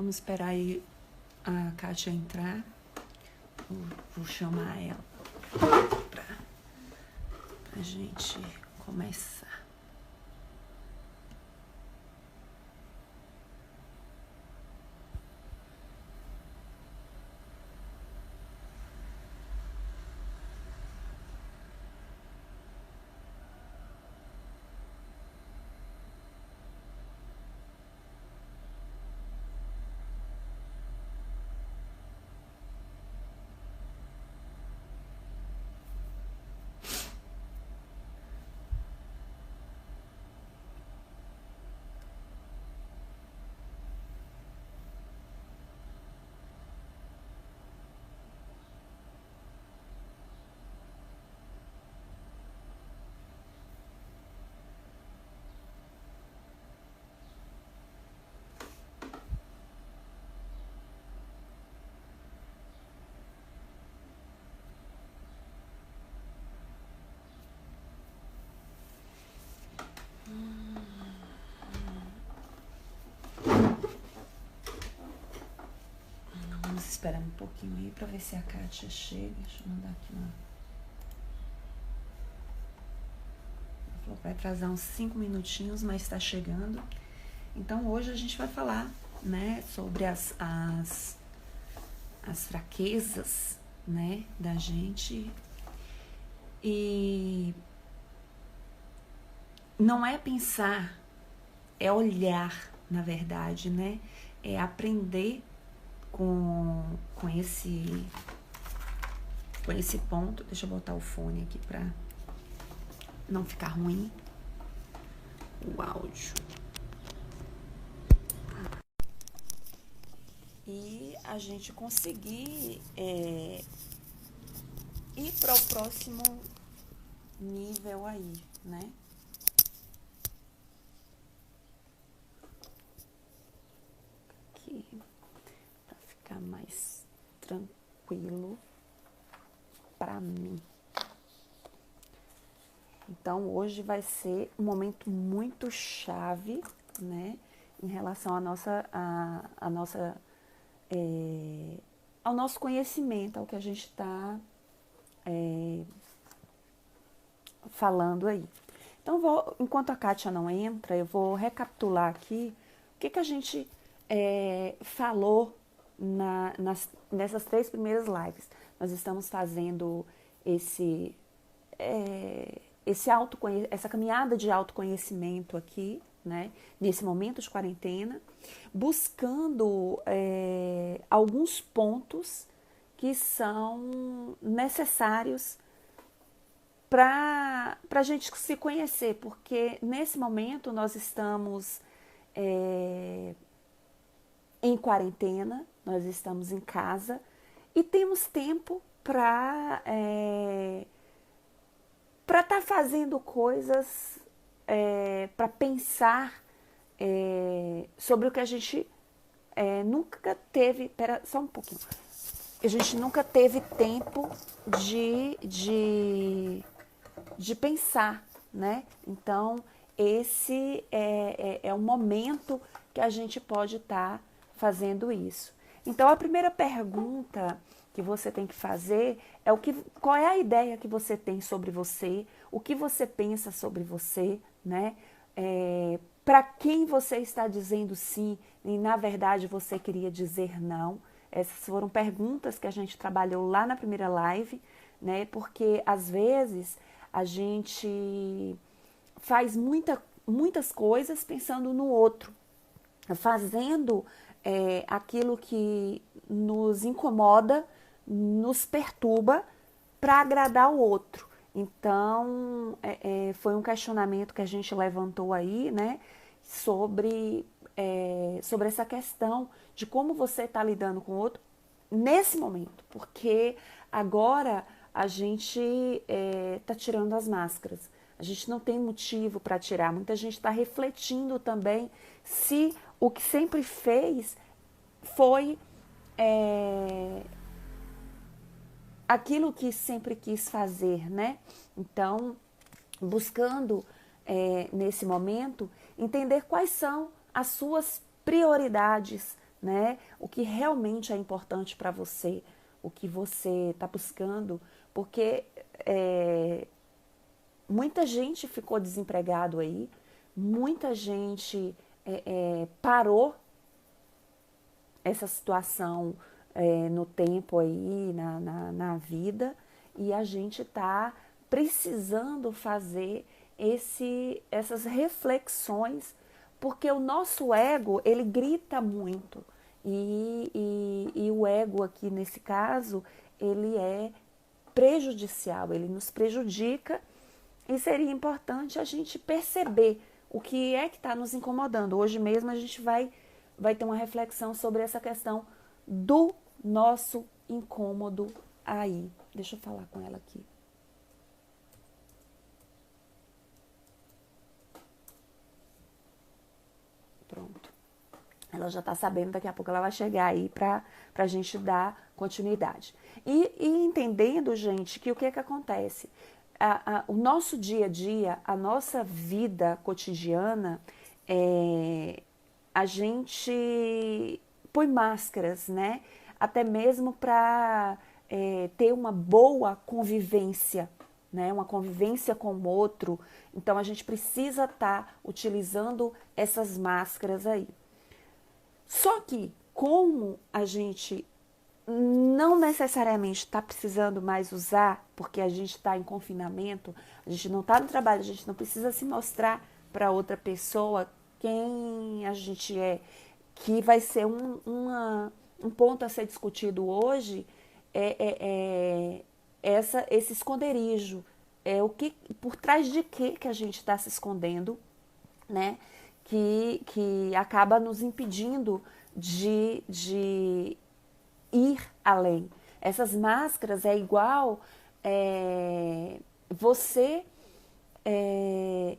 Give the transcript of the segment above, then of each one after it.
Vamos esperar aí a Kátia entrar. Vou chamar ela pra gente começar. Vamos esperar um pouquinho aí pra ver se a Kátia chega. Deixa eu mandar aqui uma... Ela falou que vai atrasar uns 5 minutinhos, mas tá chegando. Então hoje a gente vai falar, né, sobre as fraquezas, né, da gente. E não é pensar, é olhar, na verdade, né? É aprender com esse ponto. Deixa eu botar o fone aqui pra não ficar ruim o áudio. E a gente conseguir ir para o próximo nível aí, né? Aqui, para ficar mais tranquilo para mim. Então, hoje vai ser um momento muito chave, né? Em relação ao nosso conhecimento, ao que a gente está falando aí. Então, enquanto a Kátia não entra, eu vou recapitular aqui o que a gente falou nessas 3 primeiras lives. Nós estamos fazendo essa caminhada de autoconhecimento aqui, né, nesse momento de quarentena, buscando alguns pontos que são necessários para a gente se conhecer, porque nesse momento nós estamos em quarentena, nós estamos em casa e temos tempo para estar fazendo coisas, para pensar sobre o que a gente nunca teve. Pera, só um pouquinho. A gente nunca teve tempo de pensar, né? Então, esse é o momento que a gente pode estar fazendo isso. Então, a primeira pergunta que você tem que fazer é qual é a ideia que você tem sobre você, o que você pensa sobre você, né? Para quem você está dizendo sim e, na verdade, você queria dizer não. Essas foram perguntas que a gente trabalhou lá na primeira live, né? Porque, às vezes, a gente faz muitas coisas pensando no outro, fazendo aquilo que nos incomoda, nos perturba para agradar o outro. Então, foi um questionamento que a gente levantou aí, né, sobre essa questão de como você está lidando com o outro nesse momento, porque agora a gente está tirando as máscaras. A gente não tem motivo para tirar. Muita gente está refletindo também se o que sempre fez foi aquilo que sempre quis fazer, né? Então, buscando nesse momento entender quais são as suas prioridades né? O que realmente é importante para você, o que você está buscando, porque muita gente ficou desempregado aí, muita gente parou essa situação no tempo aí, na vida, e a gente está precisando fazer essas reflexões, porque o nosso ego, ele grita muito, e o ego aqui, nesse caso, ele é prejudicial, ele nos prejudica, e seria importante a gente perceber o que é que está nos incomodando. Hoje mesmo a gente vai ter uma reflexão sobre essa questão do nosso incômodo aí. Deixa eu falar com ela aqui. Pronto. Ela já está sabendo, daqui a pouco ela vai chegar aí para a gente dar continuidade. E entendendo, gente, que o que acontece? O nosso dia a dia, a nossa vida cotidiana, a gente põe máscaras, né? Até mesmo para ter uma boa convivência, né? Uma convivência com o outro. Então a gente precisa estar utilizando essas máscaras aí. Só que, como a gente não necessariamente está precisando mais usar, porque a gente está em confinamento, a gente não está no trabalho, a gente não precisa se mostrar para outra pessoa quem a gente é, que vai ser um ponto a ser discutido hoje, esse esconderijo, o que, por trás de que a gente está se escondendo, né? Que acaba nos impedindo de ir além. Essas máscaras é igual você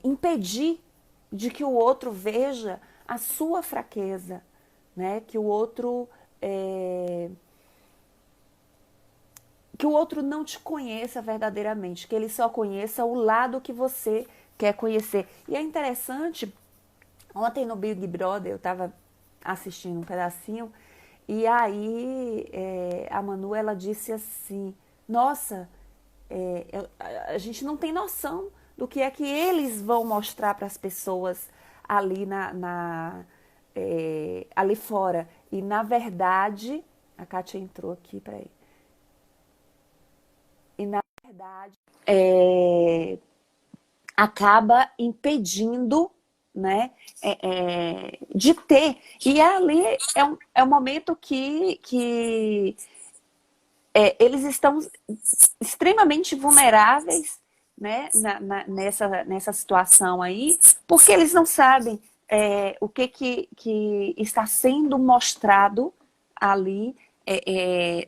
impedir de que o outro veja a sua fraqueza, né? Que o outro não te conheça verdadeiramente, que ele só conheça o lado que você quer conhecer. E é interessante, ontem no Big Brother eu estava assistindo um pedacinho, e aí a Manu, ela disse assim, nossa, a gente não tem noção do que é que eles vão mostrar para as pessoas ali ali fora. E na verdade, a Kátia entrou aqui, peraí. E na verdade, acaba impedindo, né, de ter. E ali é um momento que eles estão extremamente vulneráveis, né, nessa situação aí, porque eles não sabem o que está sendo mostrado ali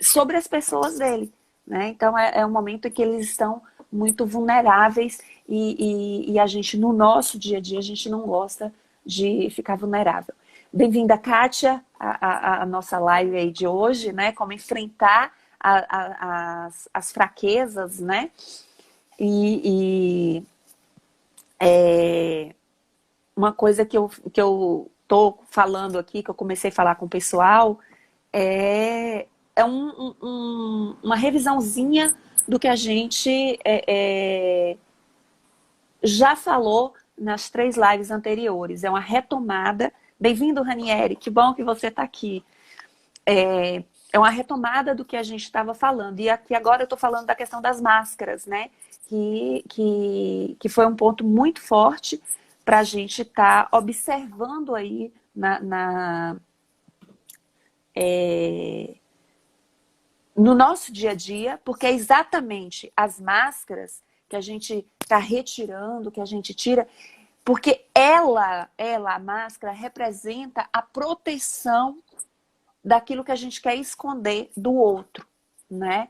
sobre as pessoas dele. Né? Então é um momento em que eles estão muito vulneráveis e a gente, no nosso dia a dia, a gente não gosta de ficar vulnerável. Bem-vinda, Kátia, a nossa live aí de hoje, né? Como enfrentar as fraquezas, né? Uma coisa que eu tô falando aqui, que eu comecei a falar com o pessoal, é uma revisãozinha do que a gente já falou nas 3 lives anteriores. É uma retomada. Bem-vindo, Ranieri, que bom que você está aqui. É uma retomada do que a gente estava falando. E aqui agora eu estou falando da questão das máscaras, né? Que foi um ponto muito forte para a gente estar observando aí no nosso dia a dia, porque é exatamente as máscaras que a gente está retirando, que a gente tira, porque a máscara representa a proteção daquilo que a gente quer esconder do outro, né?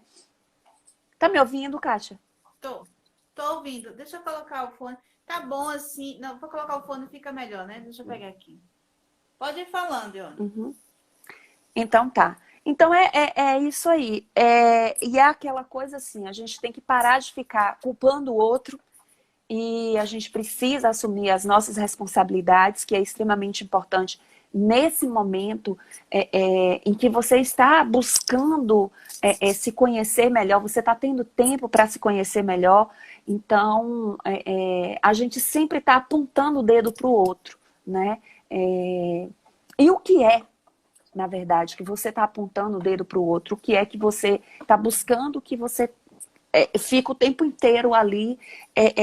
Tá me ouvindo, Kátia? Tô ouvindo. Deixa eu colocar o fone. Tá bom assim. Não, vou colocar o fone, fica melhor, né? Deixa eu pegar aqui. Pode ir falando, Ione. Uhum. Então tá. Então é isso aí. E é aquela coisa assim, a gente tem que parar de ficar culpando o outro e a gente precisa assumir as nossas responsabilidades, que é extremamente importante nesse momento em que você está buscando se conhecer melhor, você está tendo tempo para se conhecer melhor, então a gente sempre está apontando o dedo para o outro, né? E o que é, na verdade, que você está apontando o dedo para o outro? O que é que você está buscando, que você fica o tempo inteiro ali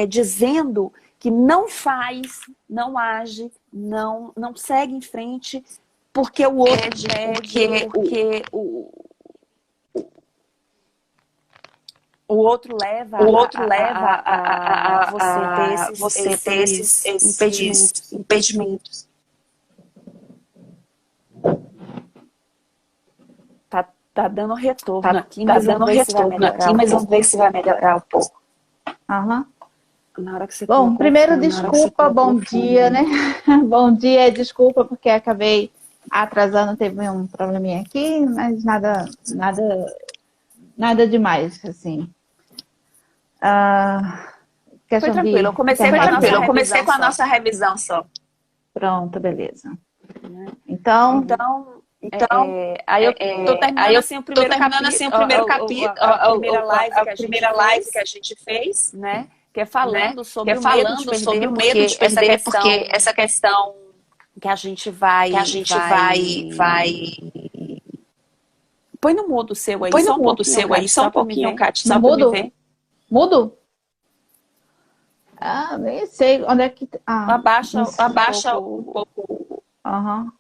dizendo que não faz, não age, não segue em frente porque o outro pede, porque o outro leva a você ter esses impedimentos. Tá dando retorno aqui, mas vamos ver se vai melhorar um pouco. Aham. Na hora que você Bom, primeiro, desculpa, bom dia, né? Bom dia, desculpa, porque acabei atrasando, teve um probleminha aqui, mas nada demais, assim. Foi tranquilo, eu comecei com a nossa revisão só. Pronto, beleza. Então, aí eu tô terminando assim o primeiro capítulo, a primeira live que a gente fez, né? Que é falando sobre o medo de perder, porque essa questão que a gente vai põe no mudo seu aí, só um pouquinho, Kátia, só pra me ver. Mudo? Nem sei onde é que... Abaixa um pouco. Aham.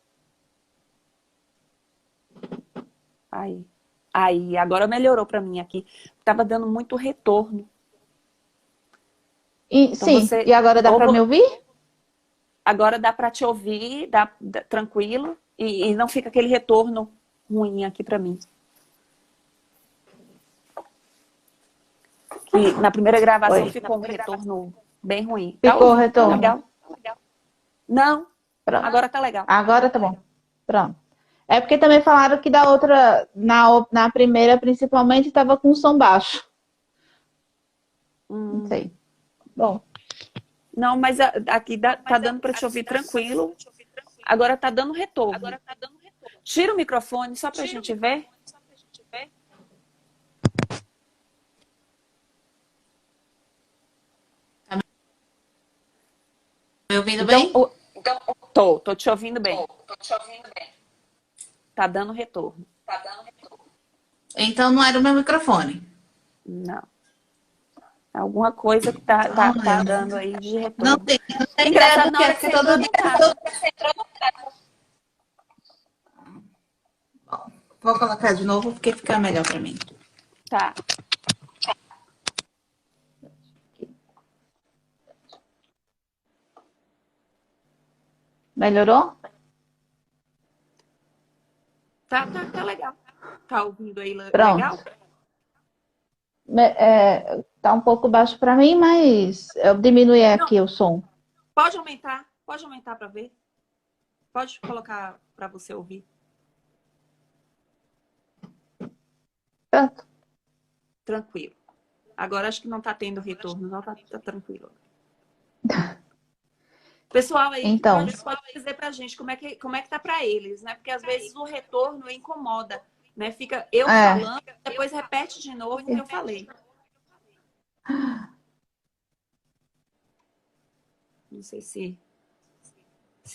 Aí, agora melhorou pra mim aqui. Tava dando muito retorno. Então e agora dá pra me ouvir? Agora dá pra te ouvir, dá tranquilo, e não fica aquele retorno ruim aqui pra mim. Que na primeira gravação ficou um retorno bem ruim. Ficou retorno? Legal. Não, pronto. Agora tá legal. Agora tá bom. Pronto. É porque também falaram que da outra, na primeira principalmente, estava com som baixo. Não sei. Bom. Não, mas aqui tá dando para te ouvir tranquilo. Agora tá dando retorno. Tira o microfone só pra gente ver. Tá me ouvindo bem? Tô te ouvindo bem. Tá dando retorno. Então não era o meu microfone. Não. Alguma coisa que tá dando aí de retorno. Não tem engraçado na hora que você todo dia. Bom, vou colocar de novo porque fica melhor para mim. Tá. Melhorou? Tá legal. Tá ouvindo aí Pronto. Legal? Tá um pouco baixo para mim, mas eu diminui aqui o som. Pode aumentar para ver. Pode colocar para você ouvir. Pronto. Tranquilo. Agora acho que não tá tendo retorno, não tá tranquilo. Pessoal aí então, pode dizer pra gente como é que tá para eles, né? Porque às vezes o retorno incomoda, né? Fica eu falando, depois repete de novo o que eu falei. Não sei se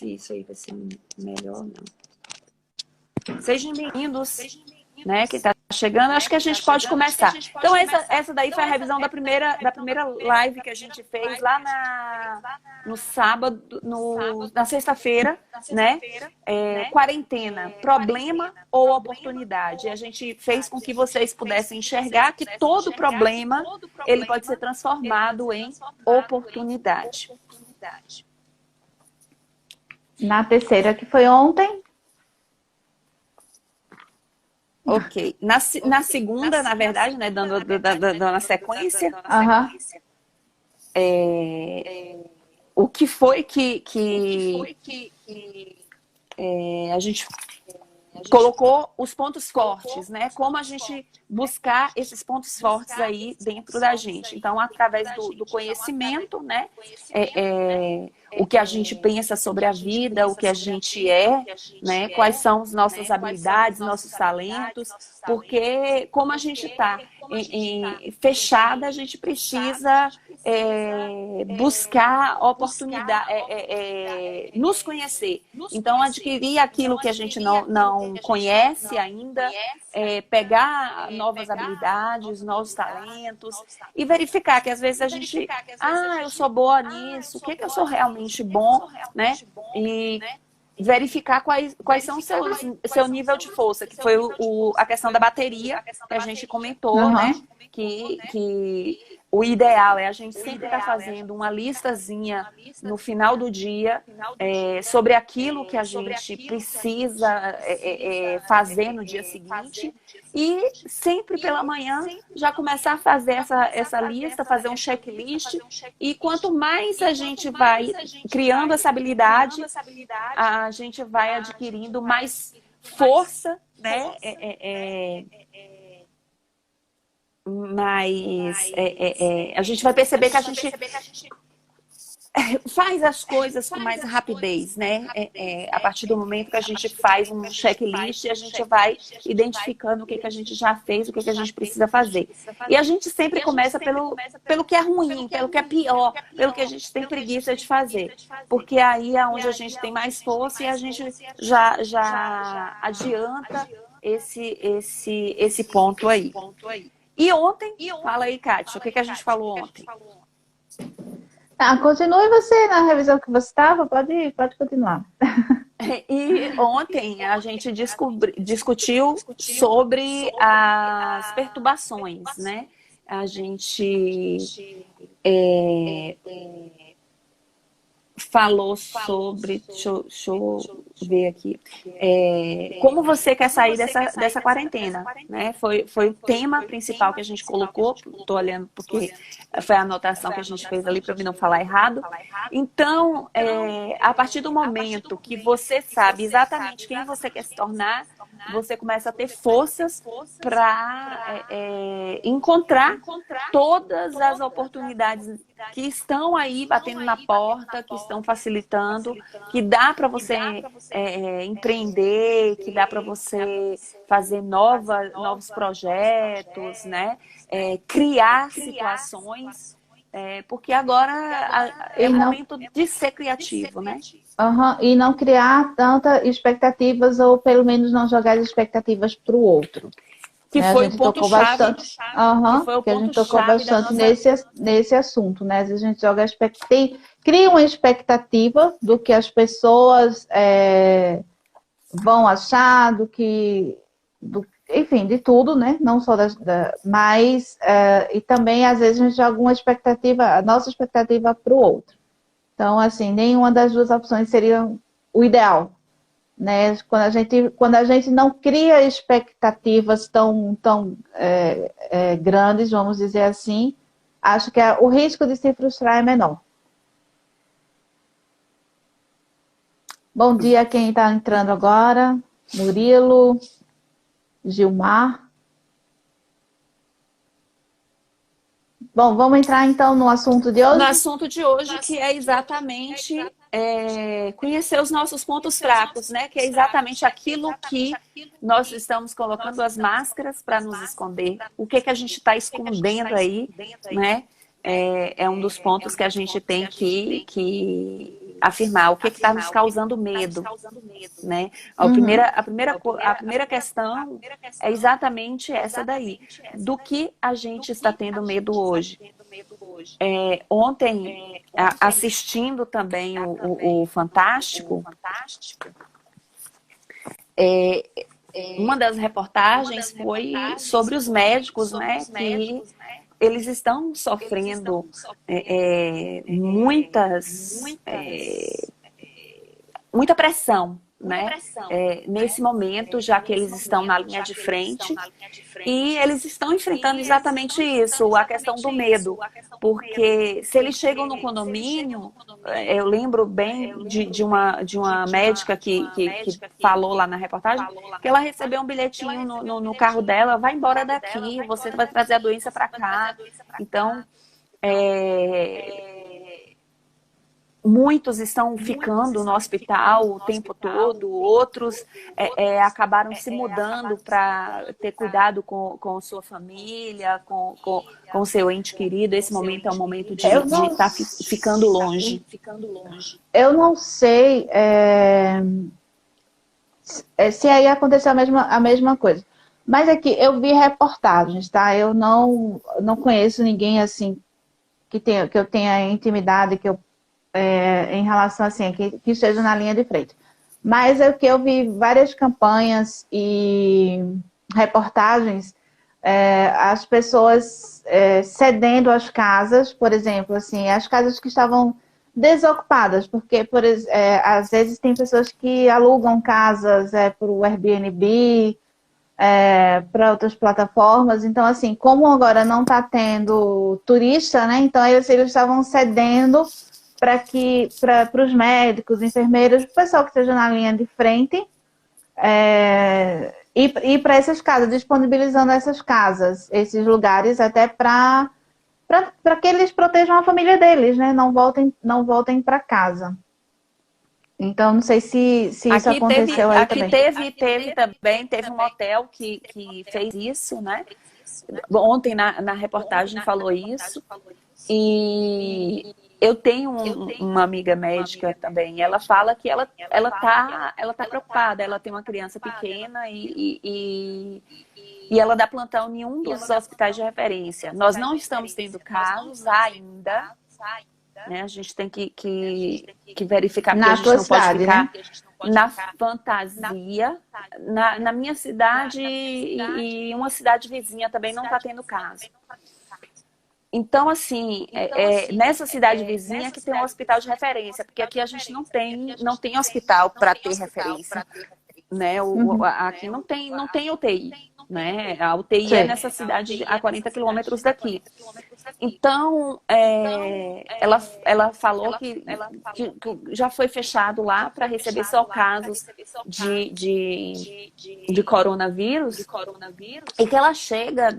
isso aí vai ser melhor ou não. Sejam bem-vindos, né? Que tá chegando, acho que a gente pode começar. Então essa daí foi a revisão da primeira live que a gente fez lá no sábado, na sexta-feira, né? Quarentena, problema ou oportunidade? A gente fez com que vocês pudessem enxergar que todo problema ele pode ser transformado em oportunidade. Na terceira, que foi ontem. Ok. Na segunda, na verdade, né, dando a sequência, o que foi que a gente colocou os pontos fortes, né? Como a gente buscar esses pontos fortes aí dentro da gente. Então, através do conhecimento, né? O que a gente pensa sobre a vida, o que a gente é, né? Quais são as nossas habilidades, nossos talentos, porque como a gente está fechada, a gente precisa buscar oportunidade, nos conhecer. Então, adquirir aquilo que a gente não conhece ainda, pegar novas habilidades, novos talentos e verificar que às vezes a gente, eu sou boa nisso, o que eu sou realmente bom, né? E verificar quais são o seu nível de força, que foi a questão da bateria que a gente comentou, né? Que o ideal é a gente sempre estar fazendo uma listazinha no final do dia sobre aquilo que a gente precisa fazer no dia seguinte e sempre pela manhã já começar a fazer essa lista, fazer um checklist e quanto mais a gente vai criando essa habilidade, a gente vai adquirindo mais força, né? Mas a gente vai perceber que a gente faz as coisas com mais rapidez, né? A partir do momento que a gente faz um checklist, a gente vai identificando o que a gente já fez, o que a gente precisa fazer. E a gente sempre começa pelo que é ruim, pelo que é pior, pelo que a gente tem preguiça de fazer. Porque aí é onde a gente tem mais força e a gente já adianta esse ponto aí. E ontem, fala aí, Kátia, o que a gente falou ontem? Continue você na revisão que você estava, pode continuar. E ontem a gente discutiu sobre as perturbações, né? A gente falou sobre, deixa eu ver aqui, como você quer sair dessa quarentena, né? Foi o tema principal que a gente colocou, estou olhando porque foi a anotação que a gente fez ali para eu não falar errado. Então, a partir do momento que você sabe exatamente quem você quer se tornar, você começa a ter forças para encontrar todas as oportunidades que estão aí batendo na porta, que estão facilitando, que dá para você empreender, que dá para você fazer novos projetos, né? Criar situações, porque agora é o momento de ser criativo, né? E não criar tantas expectativas, ou pelo menos não jogar as expectativas para o outro. Que foi o ponto-chave. Que a gente tocou bastante nesse assunto, né? Às vezes a gente joga cria uma expectativa do que as pessoas vão achar, enfim, de tudo, né? Não só mas e também às vezes a gente joga a nossa expectativa para o outro. Então, assim, nenhuma das duas opções seria o ideal. Né? Quando a gente não cria expectativas tão grandes, vamos dizer assim, acho que o risco de se frustrar é menor. Bom dia a quem está entrando agora. Murilo, Gilmar. Bom, vamos entrar então no assunto de hoje? No assunto de hoje, que é exatamente conhecer os nossos pontos fracos, né? Que é exatamente aquilo que nós estamos colocando as máscaras para nos esconder. O que a gente está escondendo aí, né? É um dos pontos que a gente tem que afirmar. O que está nos causando medo, né? A primeira questão é exatamente essa daí. Do que a gente está tendo medo hoje? Ontem, assistindo também o Fantástico, uma das reportagens foi sobre os médicos, né? Que eles estão sofrendo muita pressão, né? Nesse momento, já que eles estão na linha de frente, e eles estão enfrentando exatamente isso, a questão do medo, porque se eles chegam no condomínio, eu lembro bem de uma médica que falou lá na reportagem, que ela recebeu um bilhetinho no carro dela, vai embora daqui, você vai trazer a doença para cá. Então, muitos estão ficando no hospital o tempo todo, outros acabaram se mudando para ter cuidado com sua família, com seu ente querido. Esse momento é um momento de estar ficando longe. Eu não sei se aí aconteceu a mesma coisa. Mas aqui eu vi reportagens, tá? Eu não conheço ninguém assim que eu tenha intimidade, em relação assim, que esteja na linha de frente. Mas é que eu vi várias campanhas e reportagens, as pessoas cedendo as casas, por exemplo, assim, as casas que estavam desocupadas, porque às vezes tem pessoas que alugam casas para o Airbnb, para outras plataformas. Então, assim, como agora não está tendo turista, né? Então eles estavam cedendo para os médicos, enfermeiros, o pessoal que esteja na linha de frente, e para essas casas, disponibilizando essas casas, esses lugares, até para que eles protejam a família deles, né? Não voltem para casa. Então, não sei se isso aconteceu aí também. Teve um hotel que fez isso, né? Ontem na reportagem falou isso. E eu tenho uma amiga médica também, ela fala que ela tá preocupada, ela tem uma criança pequena e ela dá plantão em um dos hospitais de referência. Nós não estamos tendo casos ainda, né? A gente tem que verificar, porque a gente não pode ficar na fantasia. Na minha cidade e uma cidade vizinha também não está tendo caso. Então, assim, nessa cidade vizinha que tem um hospital de referência, porque aqui a gente não tem hospital para ter referência, né? Aqui não tem UTI, né? A UTI é nessa cidade a 40 quilômetros daqui. Então, ela falou que já foi fechado lá para receber só casos de coronavírus, e que ela chega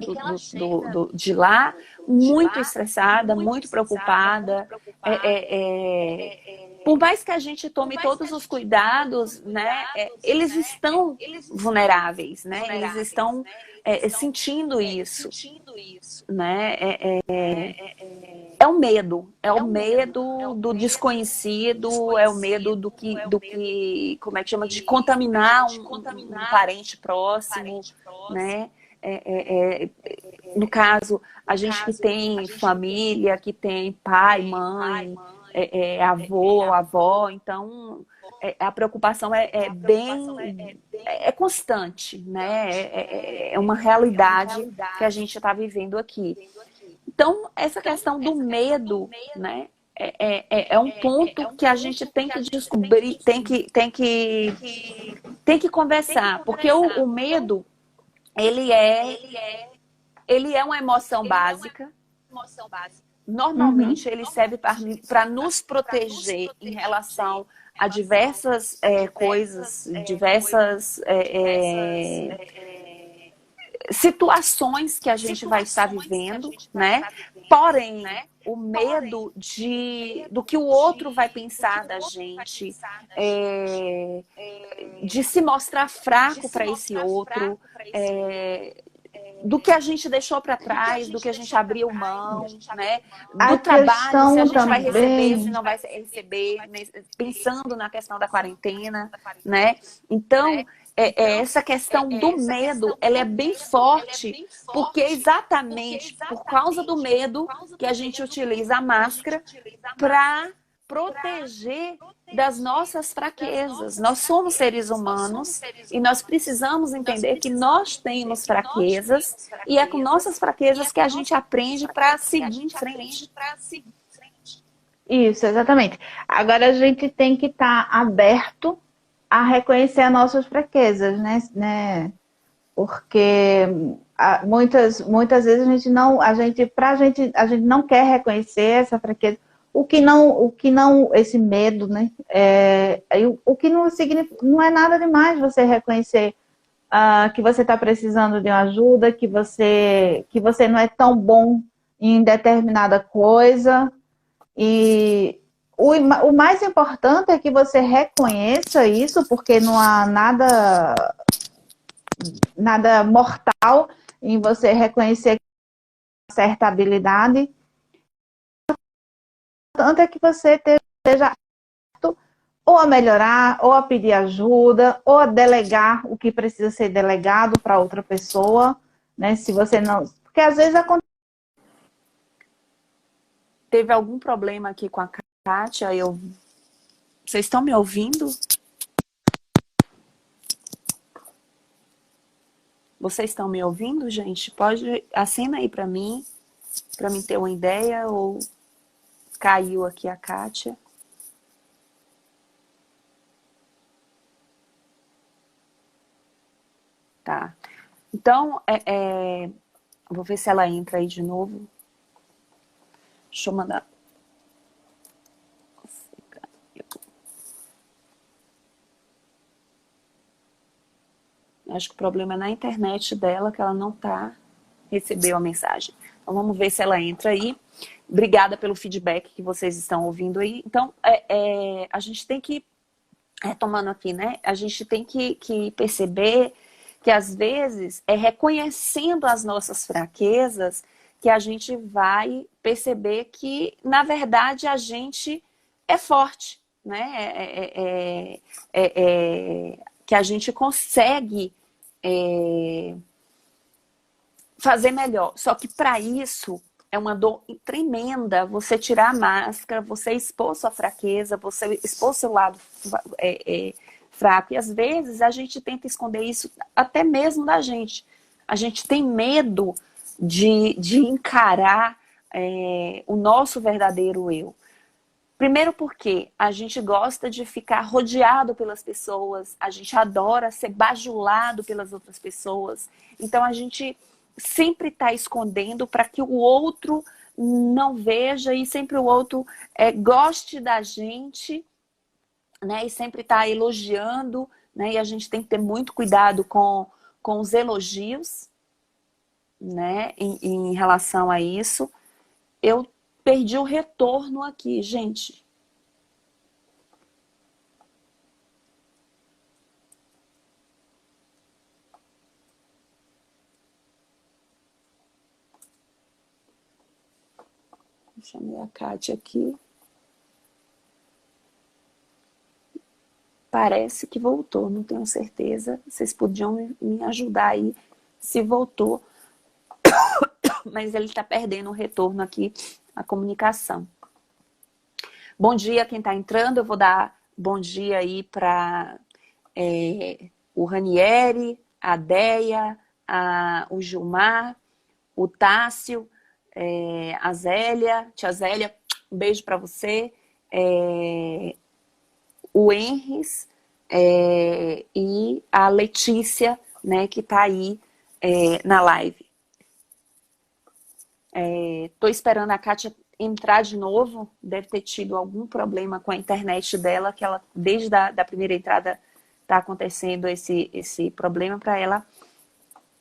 de lá muito estressada, muito preocupada. Por mais que a gente tome todos os cuidados, né, eles estão vulneráveis, né? Eles estão sentindo isso, né? É o medo do desconhecido, é o medo do que como é que chama, de contaminar um parente próximo, né? No caso, a gente que tem família, que tem pai, mãe, avô, avó, então a preocupação é constante, né? É uma realidade que a gente está vivendo aqui. Então, essa questão do medo, né? É um ponto que a gente tem que descobrir, tem que conversar, porque o medo, ele é uma emoção básica. Normalmente ele serve para nos proteger em relação a diversas coisas, diversas situações que a gente vai estar vivendo, né? Porém, o medo do que o outro vai pensar da gente, de se mostrar fraco para esse outro, do que a gente deixou para trás, do que a gente abriu mão, né? Do trabalho, se a gente vai receber, se não vai receber, pensando na questão da quarentena, né? Então, essa questão do medo, ela é bem forte, porque é exatamente por causa do medo que a gente utiliza a máscara para proteger das nossas fraquezas. Nós somos seres humanos e nós precisamos entender que nós temos fraquezas e é com nossas fraquezas que a gente aprende para seguir em frente. Isso, exatamente. Agora a gente tem que estar aberto a reconhecer as nossas fraquezas, né? Porque muitas vezes a gente não quer reconhecer essa fraqueza, esse medo, né? O que não significa, não é nada demais você reconhecer que você está precisando de uma ajuda, que você não é tão bom em determinada coisa. E o mais importante é que você reconheça isso, porque não há nada mortal em você reconhecer uma certa habilidade. O importante é que você esteja apto ou a melhorar, ou a pedir ajuda, ou a delegar o que precisa ser delegado para outra pessoa, né? Se você não... Porque às vezes acontece... Teve algum problema aqui com a Kátia? Vocês estão me ouvindo? Vocês estão me ouvindo, gente? Pode, assina aí para mim ter uma ideia, ou caiu aqui a Kátia. Tá. Então, vou ver se ela entra aí de novo. Deixa eu mandar. Acho que o problema é na internet dela, que ela não recebeu a mensagem. Então, vamos ver se ela entra aí. Obrigada pelo feedback que vocês estão ouvindo aí. Então, a gente tem que, retomando aqui, né? A gente tem que perceber que, às vezes, é reconhecendo as nossas fraquezas que a gente vai perceber que, na verdade, a gente é forte, né? Que a gente consegue fazer melhor. Só que, para isso, é uma dor tremenda você tirar a máscara, você expor sua fraqueza, você expor seu lado fraco. E, às vezes, a gente tenta esconder isso até mesmo da gente. A gente tem medo de encarar o nosso verdadeiro eu. Primeiro porque a gente gosta de ficar rodeado pelas pessoas, a gente adora ser bajulado pelas outras pessoas. Então a gente sempre está escondendo para que o outro não veja e sempre o outro goste da gente, né? E sempre está elogiando, né? E a gente tem que ter muito cuidado com os elogios, né? Em relação a isso. Eu perdi o retorno aqui, gente. Chamei a Kátia aqui. Parece que voltou, não tenho certeza. Vocês podiam me ajudar aí se voltou. Mas ele está perdendo o retorno aqui, a comunicação. Bom dia quem está entrando. Eu vou dar bom dia aí para o Ranieri, a Deia, o Gilmar, o Tássio, a Zélia, tia Zélia, um beijo para você, o Henris e a Letícia, né, que está aí na live. Tô esperando a Kátia entrar de novo, deve ter tido algum problema com a internet dela, que ela, desde da primeira entrada, está acontecendo esse problema, para ela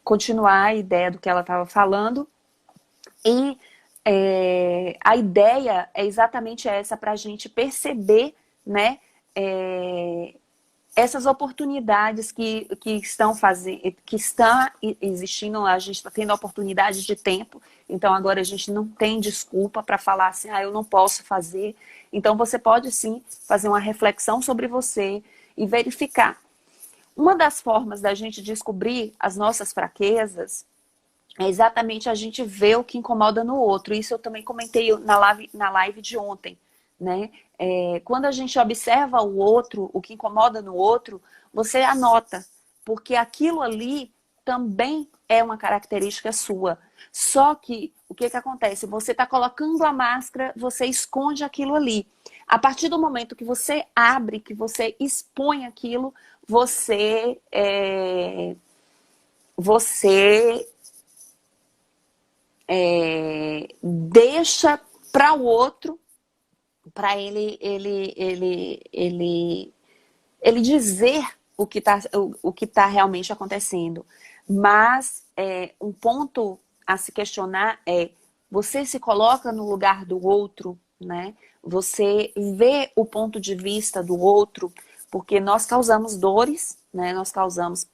continuar a ideia do que ela estava falando. E a ideia é exatamente essa, para a gente perceber, né, essas oportunidades que estão existindo. A gente está tendo oportunidade de tempo, então agora a gente não tem desculpa para falar assim, eu não posso fazer. Então você pode sim fazer uma reflexão sobre você e verificar. Uma das formas da gente descobrir as nossas fraquezas é exatamente a gente ver o que incomoda no outro. Isso eu também comentei na live de ontem, né? Quando a gente observa o outro, o que incomoda no outro, você anota, porque aquilo ali também é uma característica sua. Só que, o que acontece? Você está colocando a máscara, você esconde aquilo ali. A partir do momento que você abre, que você expõe aquilo, você deixa para o outro, para ele dizer o que tá realmente acontecendo. Mas um ponto a se questionar é: você se coloca no lugar do outro, né? Você vê o ponto de vista do outro, porque nós causamos dores, né? Nós causamos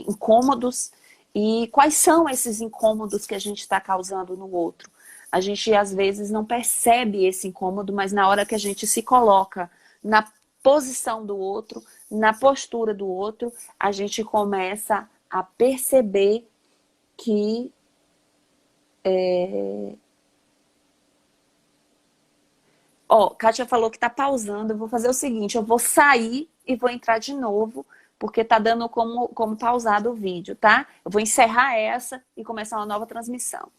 incômodos. E quais são esses incômodos que a gente está causando no outro? A gente, às vezes, não percebe esse incômodo, mas na hora que a gente se coloca na posição do outro, na postura do outro, a gente começa a perceber que Kátia falou que está pausando. Eu vou fazer o seguinte, eu vou sair e vou entrar de novo, porque está dando como pausado o vídeo, tá? Eu vou encerrar essa e começar uma nova transmissão.